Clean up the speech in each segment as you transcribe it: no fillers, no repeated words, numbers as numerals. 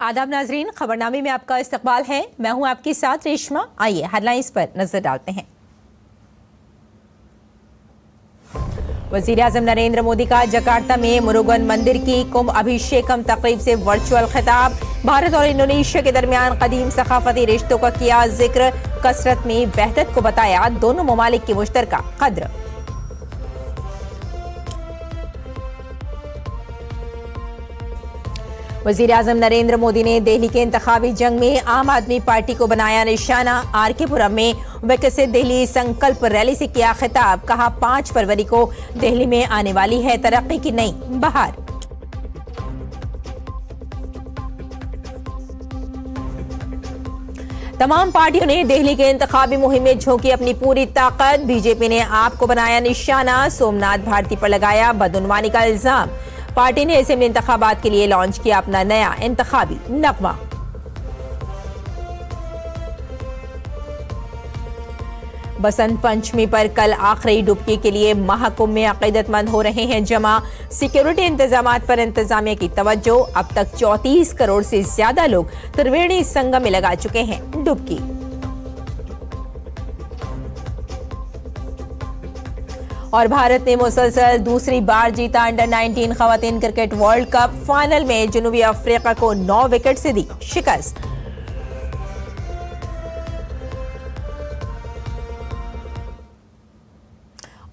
आदाब नाजरीन, खबरनामे में आपका इस्तकबाल है। मैं हूं आपके साथ रेशमा। आइए हेडलाइंस पर नजर डालते हैं। वजीर आजम नरेंद्र मोदी का जकार्ता में मुरुगन मंदिर की कुंभ अभिषेकम तकरीब से वर्चुअल खिताब। भारत और इंडोनेशिया के दरमियान कदीम सकाफती रिश्तों का किया जिक्र। कसरत में वहदत को बताया दोनों ममालिक की मुश्तरका कद्र। वजीर आजम नरेंद्र मोदी ने दिल्ली के इंतखाबी जंग में आम आदमी पार्टी को बनाया निशाना। आरके पुरम में विकसित दिल्ली संकल्प रैली से किया खिताब। कहा 5 फरवरी को दिल्ली में आने वाली है तरक्की की नई बहार। तमाम पार्टियों ने दिल्ली के इंतखाबी मुहिम में झोंकी अपनी पूरी ताकत। बीजेपी ने आपको बनाया निशाना। सोमनाथ भारती पर लगाया बदउनवानी का इल्जाम। पार्टी ने असेंबली इंतखाबात के लिए लॉन्च किया अपना नया इंतखाबी नगमा। बसंत पंचमी पर कल आखिरी डुबकी के लिए महाकुंभ में अकीदतमंद हो रहे हैं जमा। सिक्योरिटी इंतजामात पर इंतजामिया की तवज्जो। अब तक 34 करोड़ से ज्यादा लोग त्रिवेणी संगम में लगा चुके हैं डुबकी। और भारत ने मुसलसल दूसरी बार जीता अंडर 19 खवातीन क्रिकेट वर्ल्ड कप। फाइनल में जनूबी अफ्रीका को 9 विकेट से दी शिकस्त।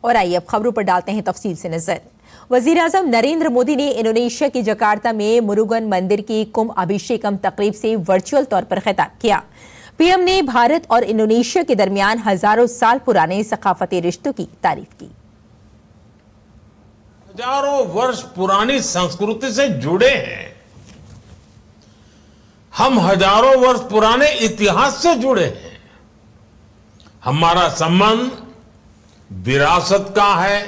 और आइए अब खबरों पर डालते हैं तफसील से नजर। वजीर आजम नरेंद्र मोदी ने इंडोनेशिया की जकार्ता में मुरुगन मंदिर की कुंभ अभिषेकम तकरीब से वर्चुअल तौर पर खिताब किया। पीएम ने भारत और इंडोनेशिया के दरमियान हजारों साल पुराने सकाफती रिश्तों की तारीफ की। हजारों वर्ष पुरानी संस्कृति से जुड़े हैं हम, हजारों वर्ष पुराने इतिहास से जुड़े हैं। हमारा संबंध विरासत का है,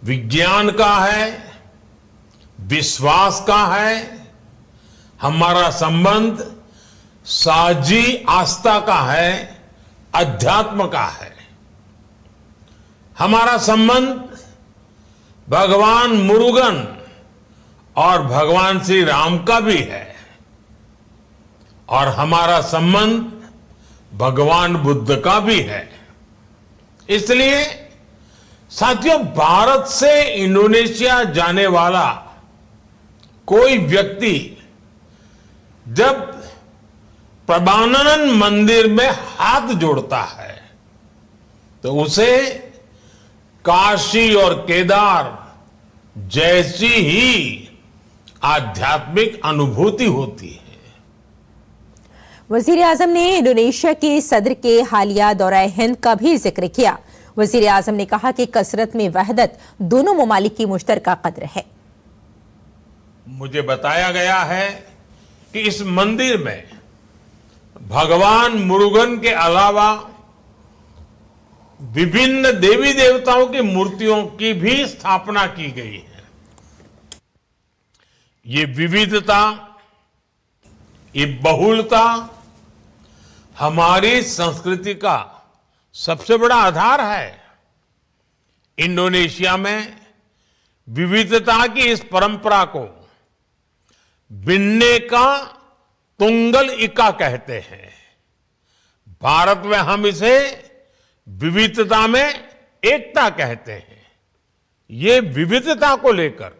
विज्ञान का है, विश्वास का है। हमारा संबंध साझी आस्था का है, अध्यात्म का है। हमारा संबंध भगवान मुरुगन और भगवान श्री राम का भी है। और हमारा संबंध भगवान बुद्ध का भी है। इसलिए साथियों, भारत से इंडोनेशिया जाने वाला कोई व्यक्ति जब प्रबानन मंदिर में हाथ जोड़ता है तो उसे काशी और केदार जैसी ही आध्यात्मिक अनुभूति होती है। वजीर आजम ने इंडोनेशिया के सदर के हालिया दौरा हिंद का भी जिक्र किया। वजीर आजम ने कहा कि कसरत में वहदत दोनों ममालिक की मुश्तरका कद्र है। मुझे बताया गया है कि इस मंदिर में भगवान मुरुगन के अलावा विभिन्न देवी देवताओं की मूर्तियों की भी स्थापना की गई है। ये विविधता, ये बहुलता हमारी संस्कृति का सबसे बड़ा आधार है। इंडोनेशिया में विविधता की इस परंपरा को बिन्ने का तुंगल इका कहते हैं। भारत में हम इसे विविधता में एकता कहते हैं। ये विविधता को लेकर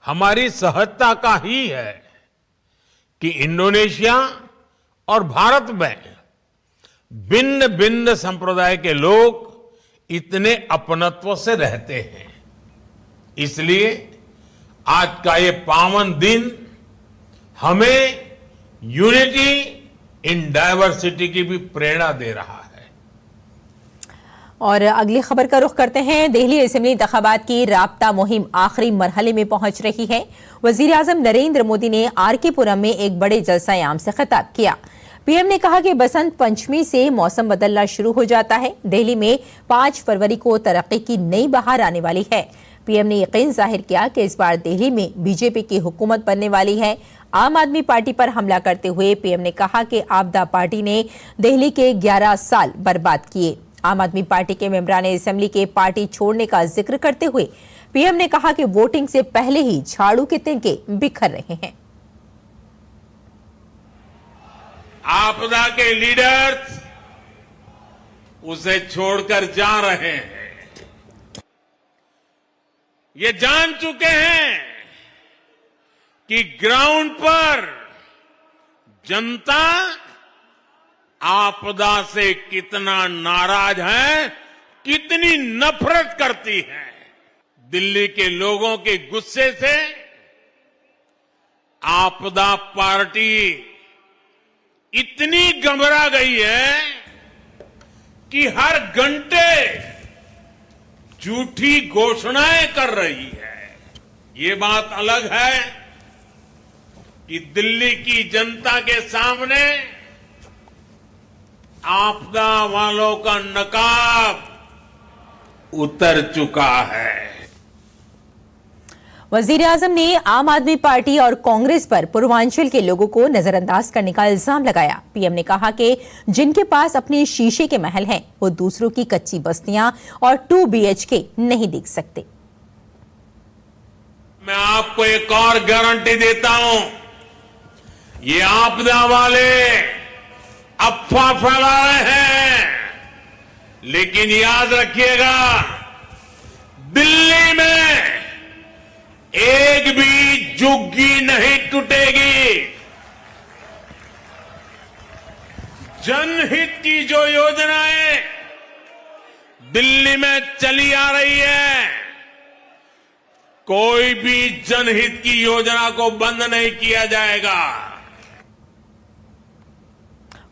हमारी सहजता का ही है कि इंडोनेशिया और भारत में भिन्न भिन्न संप्रदाय के लोग इतने अपनत्व से रहते हैं। इसलिए आज का ये पावन दिन हमें यूनिटी इन डाइवर्सिटी की भी प्रेरणा दे रहा है। और अगली खबर का रुख करते हैं। दिल्ली असेंबली इंतखाबात की राब्ता मुहिम आखिरी मरहले में पहुंच रही है। वजीर आजम नरेंद्र मोदी ने आरके पुरम में एक बड़े जलसा-ए-आम से खिताब किया। पीएम ने कहा कि बसंत पंचमी से मौसम बदलना शुरू हो जाता है। दिल्ली में 5 फरवरी को तरक्की की नई बहार आने वाली है। पीएम ने यकीन जाहिर किया कि इस बार दिल्ली में बीजेपी की हुकूमत बनने वाली है। आम आदमी पार्टी पर हमला करते हुए पीएम ने कहा कि आपदा पार्टी ने दिल्ली के 11 साल बर्बाद किए। आम आदमी पार्टी के मेंबरान असेंबली के पार्टी छोड़ने का जिक्र करते हुए पीएम ने कहा कि वोटिंग से पहले ही झाड़ू के तिनके बिखर रहे हैं। आपदा के लीडर्स उसे छोड़कर जा रहे हैं। ये जान चुके हैं कि ग्राउंड पर जनता आपदा से कितना नाराज है, कितनी नफरत करती है। दिल्ली के लोगों के गुस्से से आपदा पार्टी इतनी घबरा गई है कि हर घंटे झूठी घोषणाएं कर रही है। ये बात अलग है कि दिल्ली की जनता के सामने आपदा वालों का नकाब उतर चुका है। वजीर आजम ने आम आदमी पार्टी और कांग्रेस पर पूर्वांचल के लोगों को नजरअंदाज करने का इल्जाम लगाया। पीएम ने कहा कि जिनके पास अपने शीशे के महल हैं, वो दूसरों की कच्ची बस्तियां और 2 BHK नहीं देख सकते। मैं आपको एक और गारंटी देता हूं, ये आपदा वाले अफवाह फैला रहे हैं, लेकिन याद रखिएगा, दिल्ली में एक भी झुग्गी नहीं टूटेगी। जनहित की जो योजनाएं दिल्ली में चली आ रही है, कोई भी जनहित की योजना को बंद नहीं किया जाएगा।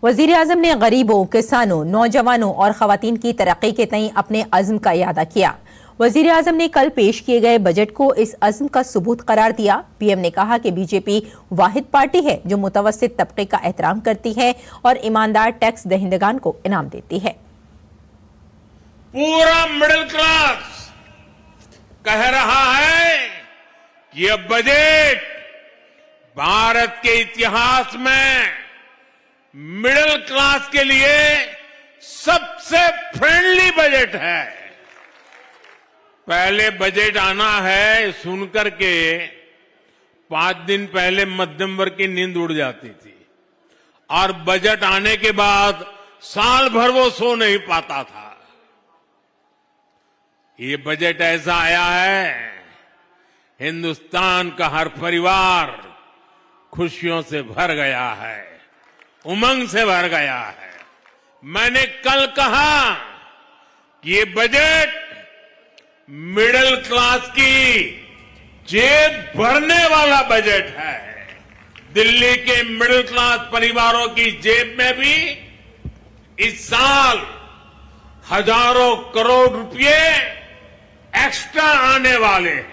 वजीर आजम ने गरीबों, किसानों, नौजवानों और खवातीन की तरक्की के तई अपने अज़्म का इयादा किया। वजीर आजम ने कल पेश किए गए बजट को इस अज़्म का सबूत करार दिया। पीएम ने कहा कि बीजेपी वाहिद पार्टी है जो मुतवस्सित तबके का एहतराम करती है और ईमानदार टैक्स दहिंदगान को इनाम देती है। पूरा मिडिल क्लास कह रहा है कि यह बजट भारत के इतिहास में मिडिल क्लास के लिए सबसे फ्रेंडली बजट है। पहले बजट आना है सुनकर के 5 दिन पहले मध्यम वर्ग की नींद उड़ जाती थी, और बजट आने के बाद साल भर वो सो नहीं पाता था। ये बजट ऐसा आया है, हिंदुस्तान का हर परिवार खुशियों से भर गया है, उमंग से भर गया है। मैंने कल कहा कि ये बजट मिडिल क्लास की जेब भरने वाला बजट है। दिल्ली के मिडिल क्लास परिवारों की जेब में भी इस साल हजारों करोड़ रुपए एक्स्ट्रा आने वाले हैं।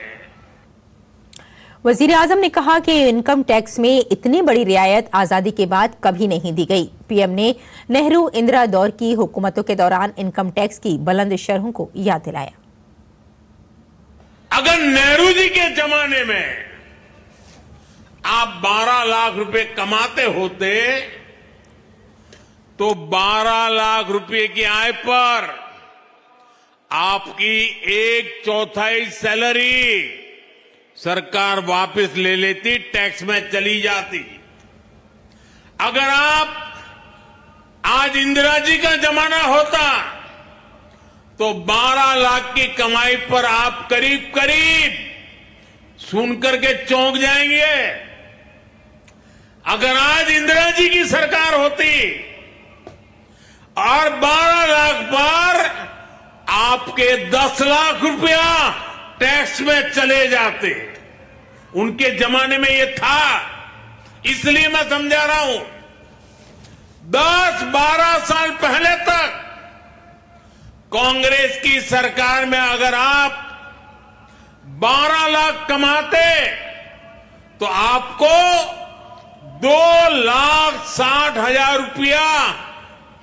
वजीर आजम ने कहा कि इनकम टैक्स में इतनी बड़ी रियायत आजादी के बाद कभी नहीं दी गई। पीएम ने नेहरू इंदिरा दौर की हुकूमतों के दौरान इनकम टैक्स की बुलंद शरहों को याद दिलाया। अगर नेहरू जी के जमाने में आप 12 लाख रुपए कमाते होते तो 12 लाख रुपए की आय पर आपकी 1/4 सैलरी सरकार वापस ले लेती, टैक्स में चली जाती। अगर आप आज इंदिरा जी का जमाना होता तो 12 लाख की कमाई पर आप करीब करीब सुनकर के चौंक जाएंगे। अगर आज इंदिरा जी की सरकार होती और 12 लाख पर आपके 10 लाख रुपया टैक्स में चले जाते, उनके जमाने में ये था, इसलिए मैं समझा रहा हूं। 10-12 साल पहले तक कांग्रेस की सरकार में अगर आप 12 लाख कमाते तो आपको 2,60,000 रुपया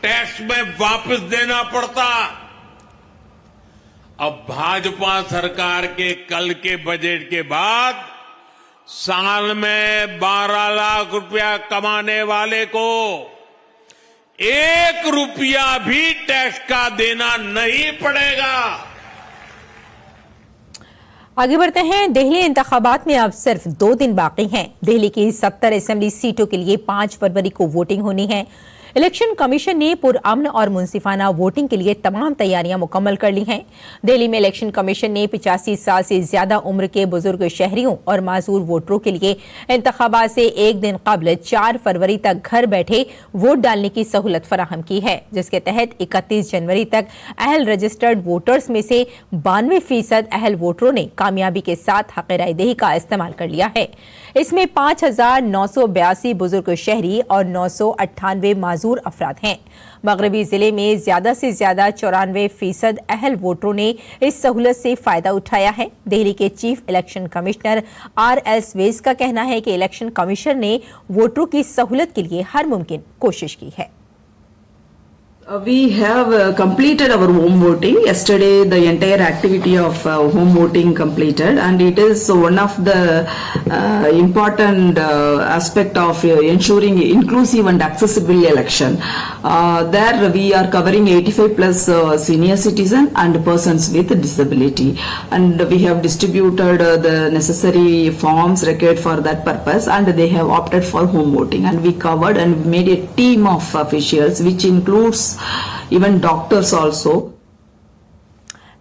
टैक्स में वापस देना पड़ता। अब भाजपा सरकार के कल के बजट के बाद साल में 12 लाख रुपया कमाने वाले को 1 रुपया भी टैक्स का देना नहीं पड़ेगा। आगे बढ़ते हैं। दिल्ली इंतखाबात में अब सिर्फ 2 दिन बाकी हैं। दिल्ली की 70 असेंबली सीटों के लिए 5 फरवरी को वोटिंग होनी है। इलेक्शन कमीशन ने पुरअमन और मुंसिफाना वोटिंग के लिए तमाम तैयारियां मुकम्मल कर ली हैं। दिल्ली में इलेक्शन कमीशन ने 85 साल से ज्यादा उम्र के बुजुर्ग शहरियों और माजूर वोटरों के लिए इंतखाबात से एक दिन कबल 4 फरवरी तक घर बैठे वोट डालने की सहूलत फराहम की है, जिसके तहत 31 जनवरी तक अहल रजिस्टर्ड वोटर्स में से 92% अहल वोटरों ने कामयाबी के साथ हक राय दही का इस्तेमाल कर लिया है। इसमें 5,982 बुजुर्ग शहरी और 998 माजूर अफराद हैं। मगरबी जिले में ज्यादा से ज्यादा 94% अहल वोटरों ने इस सहूलत से फायदा उठाया है। दिल्ली के चीफ इलेक्शन कमिश्नर RS वेस का कहना है कि इलेक्शन कमीशन ने वोटरों की सहूलत के लिए हर मुमकिन कोशिश की है। We have completed our home voting. Yesterday, the entire activity of home voting completed, and it is one of the important aspect of ensuring inclusive and accessible election. There we are covering 85 plus senior citizen and persons with disability, and we have distributed the necessary forms required for that purpose, and they have opted for home voting, and we covered and made a team of officials which includes even doctors also.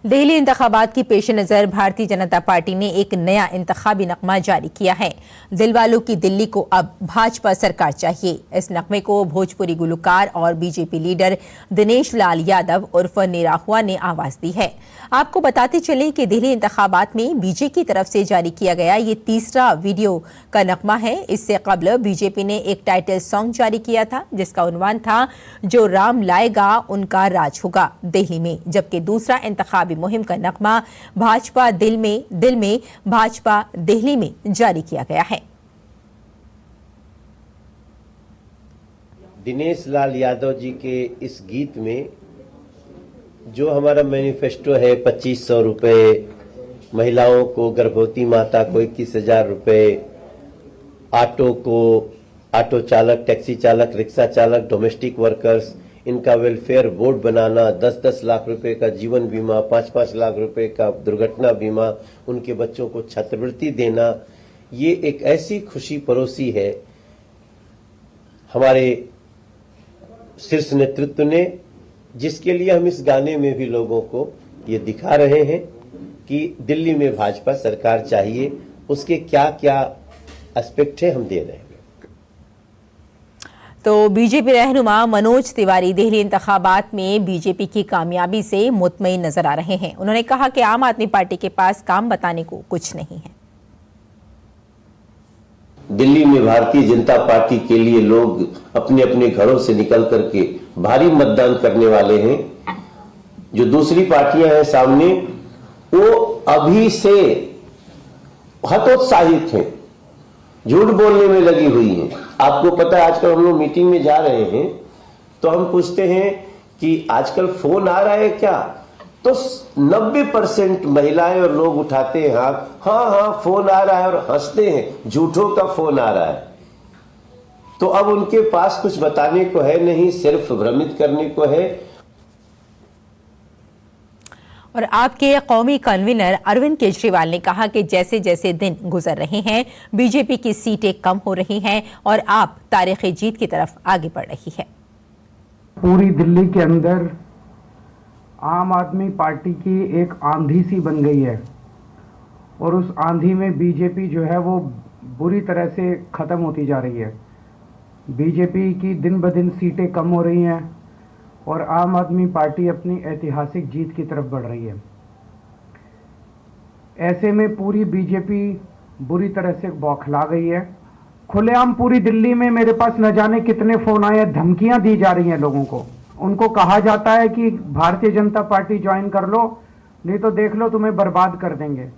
Delhi इंतखाबात की पेश नज़र Bharatiya Janata party ने एक नया इंतखाबी नगमा जारी किया है। दिलवालों की दिल्ली को अब भाजपा सरकार चाहिए। इस नगमे को भोजपुरी गुलकार और बीजेपी लीडर दिनेश लाल यादव उर्फ निराहुआ ने आवाज दी है। आपको बताते चलें कि दिल्ली इंतखाबात में बीजेपी की तरफ से जारी किया गया ये तीसरा वीडियो का नगमा है। इससे कबल बीजेपी ने एक टाइटल सॉन्ग जारी किया था, जिसका उन्वान था जो राम लाएगा उनका राज होगा दिल्ली में, जबकि दूसरा इंतखाबी मुहिम का नगमा भाजपा दिल में भाजपा दिल्ली में जारी किया गया है। दिनेश लाल यादव जी के इस गीत में जो हमारा मैनिफेस्टो है 2500 रुपए, महिलाओं को, गर्भवती माता को 21,000 रुपए, ऑटो चालक, टैक्सी चालक, रिक्शा चालक, डोमेस्टिक वर्कर्स, इनका वेलफेयर बोर्ड बनाना, 10-10 लाख रुपए का जीवन बीमा, 5-5 लाख रुपए का दुर्घटना बीमा, उनके बच्चों को छात्रवृत्ति देना, ये एक ऐसी खुशी परोसी है हमारे शीर्ष नेतृत्व ने, जिसके लिए हम इस गाने में भी लोगों को ये दिखा रहे हैं कि दिल्ली में भाजपा सरकार चाहिए। उसके क्या क्या एस्पेक्ट है हम दे रहे हैं। तो बीजेपी रहनुमा मनोज तिवारी दिल्ली इंतखाबात में बीजेपी की कामयाबी से मुतमईन नजर आ रहे हैं। उन्होंने कहा कि आम आदमी पार्टी के पास काम बताने को कुछ नहीं है। दिल्ली में भारतीय जनता पार्टी के लिए लोग अपने अपने घरों से निकल करके भारी मतदान करने वाले हैं। जो दूसरी पार्टियां हैं सामने, वो अभी से हतोत्साहित हैं, झूठ बोलने में लगी हुई हैं। आपको पता है, आजकल हम लोग मीटिंग में जा रहे हैं तो हम पूछते हैं कि आजकल फोन आ रहा है क्या, तो 90% महिलाएं और लोग उठाते हैं हाथ, हाँ फोन आ रहा है, और हंसते हैं, झूठों का फोन आ रहा है। तो अब उनके पास कुछ बताने को है नहीं, सिर्फ भ्रमित करने को है। और आपके कौमी कन्वीनर अरविंद केजरीवाल ने कहा कि जैसे जैसे दिन गुजर रहे हैं बीजेपी की सीटें कम हो रही हैं और आप तारीखी जीत की तरफ आगे बढ़ रही है। पूरी दिल्ली के अंदर आम आदमी पार्टी की एक आंधी सी बन गई है और उस आंधी में बीजेपी जो है वो बुरी तरह से ख़त्म होती जा रही है। बीजेपी की दिन ब दिन सीटें कम हो रही हैं और आम आदमी पार्टी अपनी ऐतिहासिक जीत की तरफ बढ़ रही है। ऐसे में पूरी बीजेपी बुरी तरह से बौखला गई है। खुलेआम पूरी दिल्ली में मेरे पास न जाने कितने फ़ोन आए, धमकियां दी जा रही हैं लोगों को। उनको कहा जाता है कि भारतीय जनता पार्टी ज्वाइन कर लो, नहीं तो देख लो तुम्हें बर्बाद कर देंगे।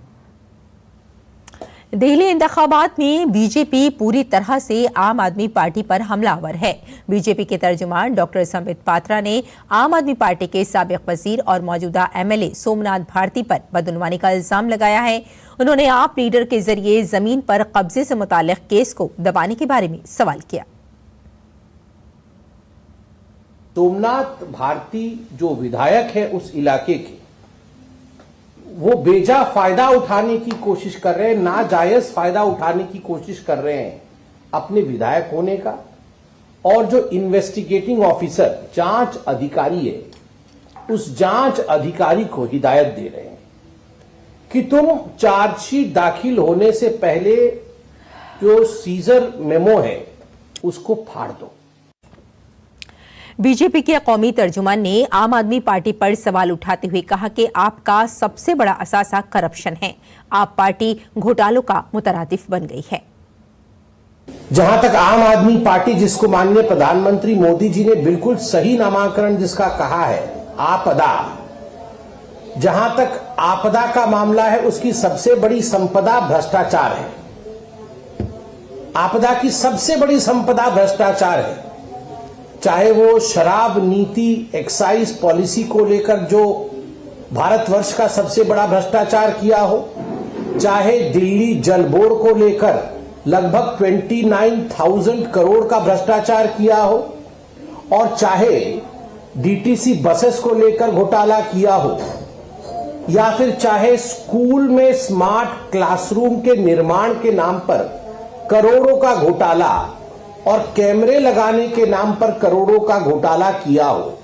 दिल्ली इंतखाबात में बीजेपी पूरी तरह से आम आदमी पार्टी पर हमलावर है। बीजेपी के तर्जुमान डॉक्टर संबित पात्रा ने आम आदमी पार्टी के साबिक वजीर और मौजूदा MLA सोमनाथ भारती पर बदउनवानी का इल्जाम लगाया है। उन्होंने आप लीडर के जरिए जमीन पर कब्जे से मुताल्लिक केस को दबाने के बारे में सवाल किया। सोमनाथ भारती जो विधायक है उस इलाके के, वो बेजा फायदा उठाने की कोशिश कर रहे हैं, नाजायज फायदा उठाने की कोशिश कर रहे हैं अपने विधायक होने का। और जो इन्वेस्टिगेटिंग ऑफिसर जांच अधिकारी है, उस जांच अधिकारी को हिदायत दे रहे हैं कि तुम चार्जशीट दाखिल होने से पहले जो सीजर मेमो है उसको फाड़ दो। बीजेपी के कौमी तर्जुमान ने आम आदमी पार्टी पर सवाल उठाते हुए कहा कि आपका सबसे बड़ा असासा करप्शन है। आप पार्टी घोटालों का मुतरादिफ बन गई है। जहां तक आम आदमी पार्टी, जिसको माननीय प्रधानमंत्री मोदी जी ने बिल्कुल सही नामाकरण जिसका कहा है, आपदा, जहां तक आपदा का मामला है, उसकी सबसे बड़ी संपदा भ्रष्टाचार है। आपदा की सबसे बड़ी संपदा भ्रष्टाचार है। चाहे वो शराब नीति, एक्साइज पॉलिसी को लेकर जो भारतवर्ष का सबसे बड़ा भ्रष्टाचार किया हो, चाहे दिल्ली जल बोर्ड को लेकर लगभग 29,000 करोड़ का भ्रष्टाचार किया हो, और चाहे डीटीसी बसेस को लेकर घोटाला किया हो, या फिर चाहे स्कूल में स्मार्ट क्लासरूम के निर्माण के नाम पर करोड़ों का घोटाला और कैमरे लगाने के नाम पर करोड़ों का घोटाला किया हो,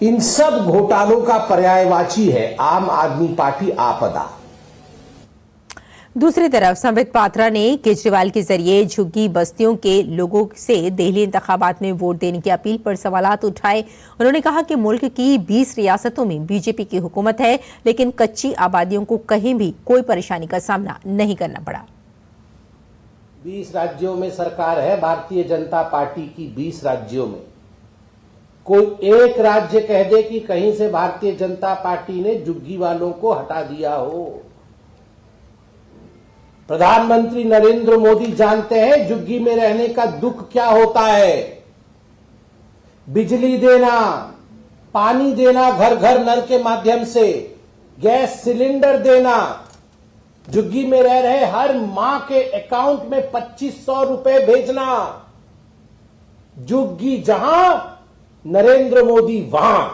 इन सब घोटालों का पर्यायवाची है आम आदमी पार्टी आपदा। दूसरी तरफ संबित पात्रा ने केजरीवाल के जरिए झुग्गी बस्तियों के लोगों से दिल्ली इंतखाबात में वोट देने की अपील पर सवालात उठाए। उन्होंने कहा कि मुल्क की 20 रियासतों में बीजेपी की हुकूमत है, लेकिन कच्ची आबादियों को कहीं भी कोई परेशानी का सामना नहीं करना पड़ा। 20 राज्यों में सरकार है भारतीय जनता पार्टी की। 20 राज्यों में कोई एक राज्य कह दे कि कहीं से भारतीय जनता पार्टी ने झुग्गी वालों को हटा दिया हो। प्रधानमंत्री नरेंद्र मोदी जानते हैं झुग्गी में रहने का दुख क्या होता है। बिजली देना, पानी देना घर घर नल के माध्यम से, गैस सिलेंडर देना, झुग्गी में रह रहे हर मां के अकाउंट में 2500 रुपए भेजना। झुग्गी जहां, नरेंद्र मोदी वहां।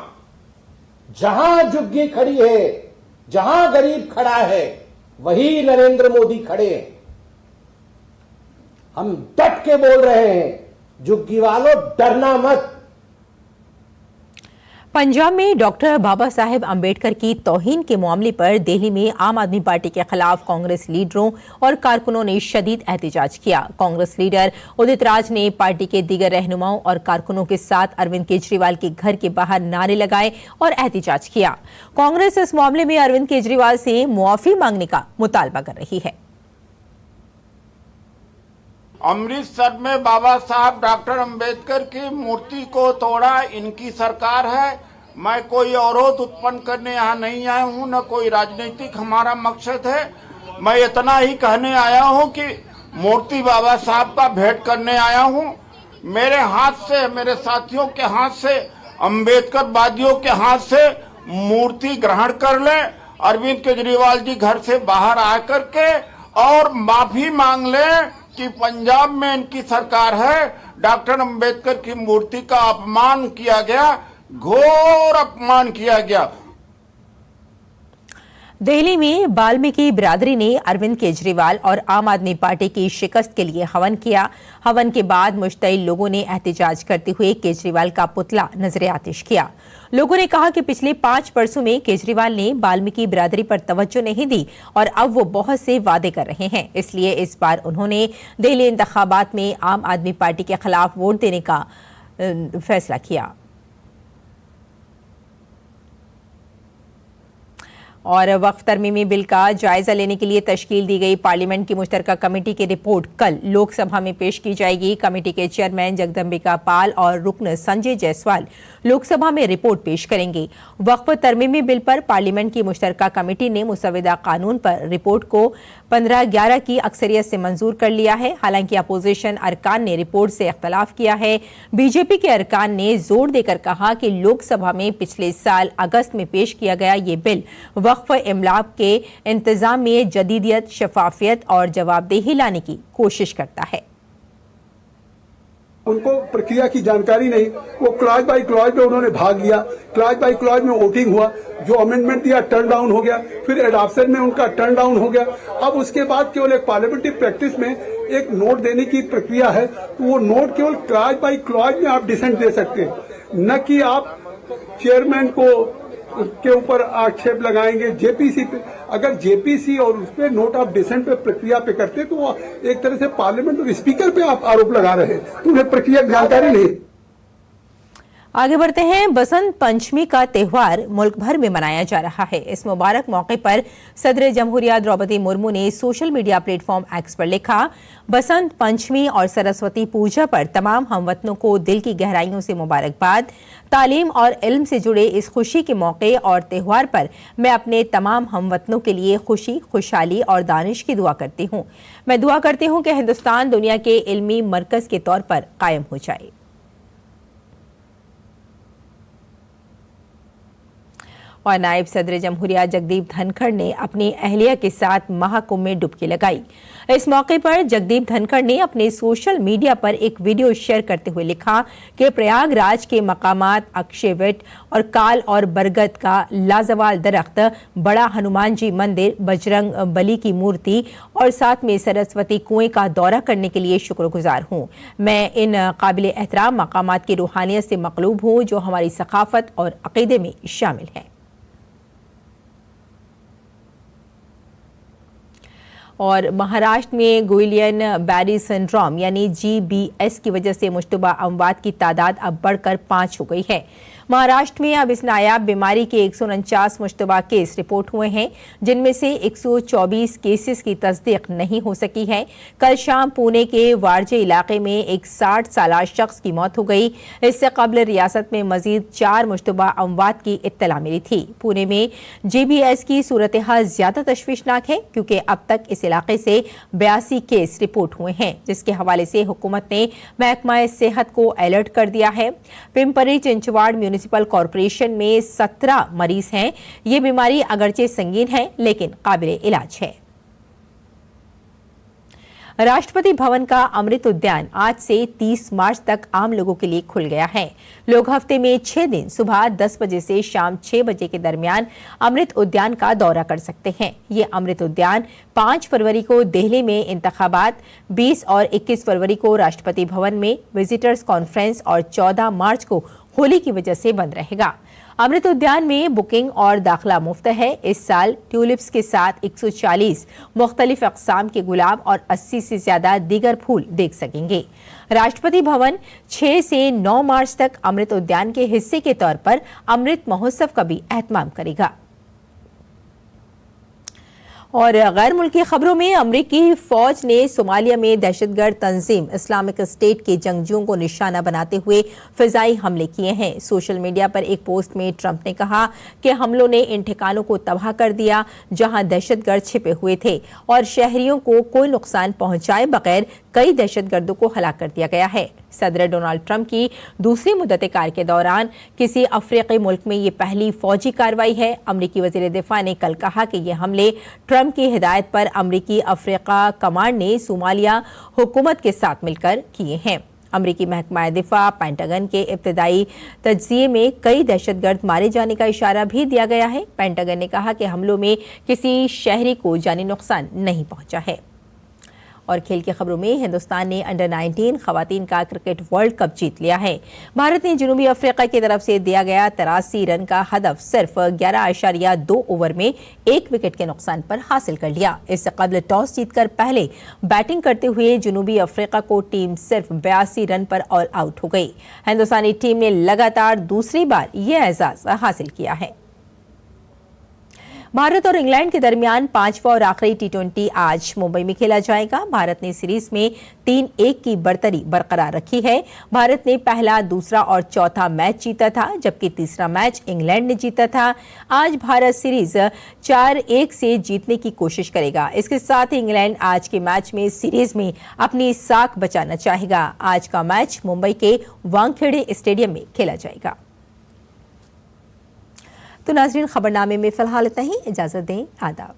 जहां झुग्गी खड़ी है, जहां गरीब खड़ा है, वही नरेंद्र मोदी खड़े हैं। हम डट के बोल रहे हैं, झुग्गी वालों डरना मत। पंजाब में डॉक्टर बाबा साहेब अंबेडकर की तौहीन के मामले पर दिल्ली में आम आदमी पार्टी के खिलाफ कांग्रेस लीडरों और कारकुनों ने शदीद एहतजाज किया। कांग्रेस लीडर उदित राज ने पार्टी के दीगर रहनुमाओं और कारकुनों के साथ अरविंद केजरीवाल के घर के बाहर नारे लगाए और एहतजाज किया। कांग्रेस इस मामले में अरविंद केजरीवाल से मुआफी मांगने का मुतालबा कर रही है। अमृतसर में बाबा साहब डॉक्टर अंबेडकर की मूर्ति को तोड़ा, इनकी सरकार है। मैं कोई अवरोध उत्पन्न करने यहाँ नहीं आया हूँ, न कोई राजनीतिक हमारा मकसद है। मैं इतना ही कहने आया हूँ कि मूर्ति बाबा साहब का भेंट करने आया हूँ। मेरे हाथ से, मेरे साथियों के हाथ से, अंबेडकर वादियों के हाथ से मूर्ति ग्रहण कर ले। अरविंद केजरीवाल जी घर से बाहर आकर के और माफी मांग ले कि पंजाब में इनकी सरकार है। डॉक्टर अंबेडकर की मूर्ति का अपमान किया गया, घोर अपमान किया गया। दिल्ली में वाल्मीकि बिरादरी ने अरविंद केजरीवाल और आम आदमी पार्टी की शिकस्त के लिए हवन किया। हवन के बाद मुश्तइल लोगों ने एहतजाज करते हुए केजरीवाल का पुतला नजर आतिश किया। लोगों ने कहा कि पिछले 5 वर्षों में केजरीवाल ने वाल्मीकि बिरादरी पर तवज्जो नहीं दी और अब वो बहुत से वादे कर रहे हैं, इसलिए इस बार उन्होंने दिल्ली इंतखाबात में आम आदमी पार्टी के खिलाफ वोट देने का फैसला किया। और वक्फ तरमीमी बिल का जायजा लेने के लिए तश्कील दी गई पार्लियामेंट की मुश्तरका कमेटी की रिपोर्ट कल लोकसभा में पेश की जाएगी। कमेटी के चेयरमैन जगदम्बिका पाल और रुकन संजय जायसवाल लोकसभा में रिपोर्ट पेश करेंगे। वक्फ तरमीमी बिल पर पार्लियामेंट की मुश्तरका कमेटी ने मुसविदा कानून पर रिपोर्ट को 15-11 की अक्सरियत से मंजूर कर लिया है। हालांकि अपोजिशन अरकान ने रिपोर्ट से इख्तलाफ किया है। बीजेपी के अरकान ने जोर देकर कहा कि लोकसभा में पिछले साल अगस्त में पेश किया गया ये बिल वक्फ इमलाक के इंतजाम में जदीदियत, शफाफियत और जवाबदेही लाने की कोशिश करता है। उनको प्रक्रिया की जानकारी नहीं, वो क्लॉज बाय क्लॉज में उन्होंने भाग लिया, क्लॉज बाय क्लॉज में वोटिंग हुआ, जो अमेंडमेंट दिया टर्न डाउन हो गया, फिर एडॉप्शन में उनका टर्न डाउन हो गया। अब उसके बाद केवल एक पार्लियामेंट्री प्रैक्टिस में एक नोट देने की प्रक्रिया है, तो वो नोट केवल क्लॉज बाय क्लॉज में आप डिसेंट दे सकते हैं, न कि आप चेयरमैन को के ऊपर आक्षेप लगाएंगे जेपीसी पे। अगर जेपीसी और उस पर नोट ऑफ डिसेंट पे प्रक्रिया पे करते तो वो एक तरह से पार्लियामेंट और स्पीकर पे आप आरोप लगा रहे हैं, तो उन्हें प्रक्रिया की जानकारी नहीं। आगे बढ़ते हैं। बसंत पंचमी का त्योहार मुल्क भर में मनाया जा रहा है। इस मुबारक मौके पर सदर जमहूरिया द्रौपदी मुर्मू ने सोशल मीडिया प्लेटफॉर्म एक्स पर लिखा, बसंत पंचमी और सरस्वती पूजा पर तमाम हमवतनों को दिल की गहराइयों से मुबारकबाद। तालीम और इल्म से जुड़े इस खुशी के मौके और त्योहार पर मैं अपने तमाम हमवतनों के लिए खुशी, खुशहाली और दानिश की दुआ करती हूँ। मैं दुआ करती हूँ कि हिंदुस्तान दुनिया के इल्मी मरकज के तौर पर कायम हो जाए। और नायब सदर जमहूरिया जगदीप धनखड़ ने अपनी अहलिया के साथ महाकुंभ में डुबकी लगाई। इस मौके पर जगदीप धनखड़ ने अपने सोशल मीडिया पर एक वीडियो शेयर करते हुए लिखा कि प्रयागराज के मकामात अक्षयवट और काल और बरगद का लाजवाल दरख्त, बड़ा हनुमान जी मंदिर, बजरंग बली की मूर्ति और साथ में सरस्वती कुएं का दौरा करने के लिए शुक्रगुजार हूँ। मैं इन काबिल एहतराम मकामात की रूहानियत से मकलूब हूँ जो हमारी सकाफत और अकीदे में शामिल है। और महाराष्ट्र में गुइलियन बैरी सिंड्रोम यानी GBS की वजह से मुश्तबा अमवात की तादाद अब बढ़कर 5 हो गई है। महाराष्ट्र में अब इस नायाब बीमारी के 149 मुश्तबा केस रिपोर्ट हुए हैं, जिनमें से 124 केसेस की तस्दीक नहीं हो सकी है। कल शाम पुणे के वारजे इलाके में एक 60 साल शख्स की मौत हो गई। इससे कबल रियासत में मजीद 4 मुश्तबा अमवात की इत्तला मिली थी। पुणे में GBS की सूरत हाल ज्यादा तशवीशनाक है क्योंकि अब तक इस इलाके से 82 केस रिपोर्ट हुए हैं, जिसके हवाले से हुकूमत ने महकमा सेहत को अलर्ट कर दिया है। पिंपरी चिंचवाड़ म्यूनिसिपल कॉरपोरेशन में 17 मरीज हैं। ये बीमारी अगरचे संगीन है लेकिन काबिल इलाज है। राष्ट्रपति भवन का अमृत उद्यान आज से 30 मार्च तक आम लोगों के लिए खुल गया है। लोग हफ्ते में 6 दिन सुबह 10 बजे से शाम 6 बजे के दरमियान अमृत उद्यान का दौरा कर सकते हैं। ये अमृत उद्यान 5 फरवरी को दिल्ली में इंतखाबात, 20 और 21 फरवरी को राष्ट्रपति भवन में विजिटर्स कॉन्फ्रेंस और 14 मार्च को होली की वजह से बंद रहेगा। अमृत उद्यान में बुकिंग और दाखिला मुफ्त है। इस साल ट्यूलिप्स के साथ 140 मुख्तलिफ अक़साम के गुलाब और 80 से ज्यादा दीगर फूल देख सकेंगे। राष्ट्रपति भवन 6 से 9 मार्च तक अमृत उद्यान के हिस्से के तौर पर अमृत महोत्सव का भी एहतमाम करेगा। और गैर मुल्की खबरों में अमरीकी फौज ने सोमालिया में दहशतगर्द तंजीम इस्लामिक स्टेट के जंगजुओं को निशाना बनाते हुए फिजाई हमले किए हैं। सोशल मीडिया पर एक पोस्ट में ट्रंप ने कहा कि हमलों ने इन ठिकानों को तबाह कर दिया जहां दहशतगर्द छिपे हुए थे और शहरियों को कोई नुकसान पहुंचाए बगैर कई दहशतगर्दों को हलाक कर दिया गया है। सदर डोनाल्ड ट्रंप की दूसरी मुद्दत कार के दौरान किसी अफ्रीकी मुल्क में ये पहली फौजी कार्रवाई है। अमरीकी वजीर दिफा ने कल कहा कि ये हमले ट्रंप की हिदायत पर अमरीकी अफ्रीका कमांड ने सोमालिया हुकूमत के साथ मिलकर किए हैं। अमरीकी महकमा दिफा पेंटागन के इब्तदाई तज्जिये में कई दहशतगर्द मारे जाने का इशारा भी दिया गया है। पेंटागन ने कहा कि हमलों में किसी शहरी को जानी नुकसान नहीं पहुंचा है। और खेल की खबरों में हिंदुस्तान ने अंडर 19 खवातीन का क्रिकेट वर्ल्ड कप जीत लिया है। भारत ने जनूबी अफ्रीका की तरफ से दिया गया 83 रन का हदफ सिर्फ 11.2 ओवर में 1 विकेट के नुकसान पर हासिल कर लिया। इससे कबल टॉस जीतकर पहले बैटिंग करते हुए जनूबी अफ्रीका को टीम सिर्फ 82 रन पर ऑल आउट हो गई। हिंदुस्तानी टीम ने लगातार दूसरी बार यह एजाज हासिल किया है। भारत और इंग्लैंड के दरमियान 5वां और आखिरी T20 आज मुंबई में खेला जाएगा। भारत ने सीरीज में 3-1 की बढ़तरी बरकरार रखी है। भारत ने पहला, दूसरा और चौथा मैच जीता था, जबकि तीसरा मैच इंग्लैंड ने जीता था। आज भारत सीरीज 4-1 से जीतने की कोशिश करेगा। इसके साथ ही इंग्लैंड आज के मैच में सीरीज में अपनी साख बचाना चाहेगा। आज का मैच मुंबई के वानखेड़े स्टेडियम में खेला जाएगा। तो नाज़रीन, खबरनामे में फिलहाल इतना ही। इजाजत दें। आदाब।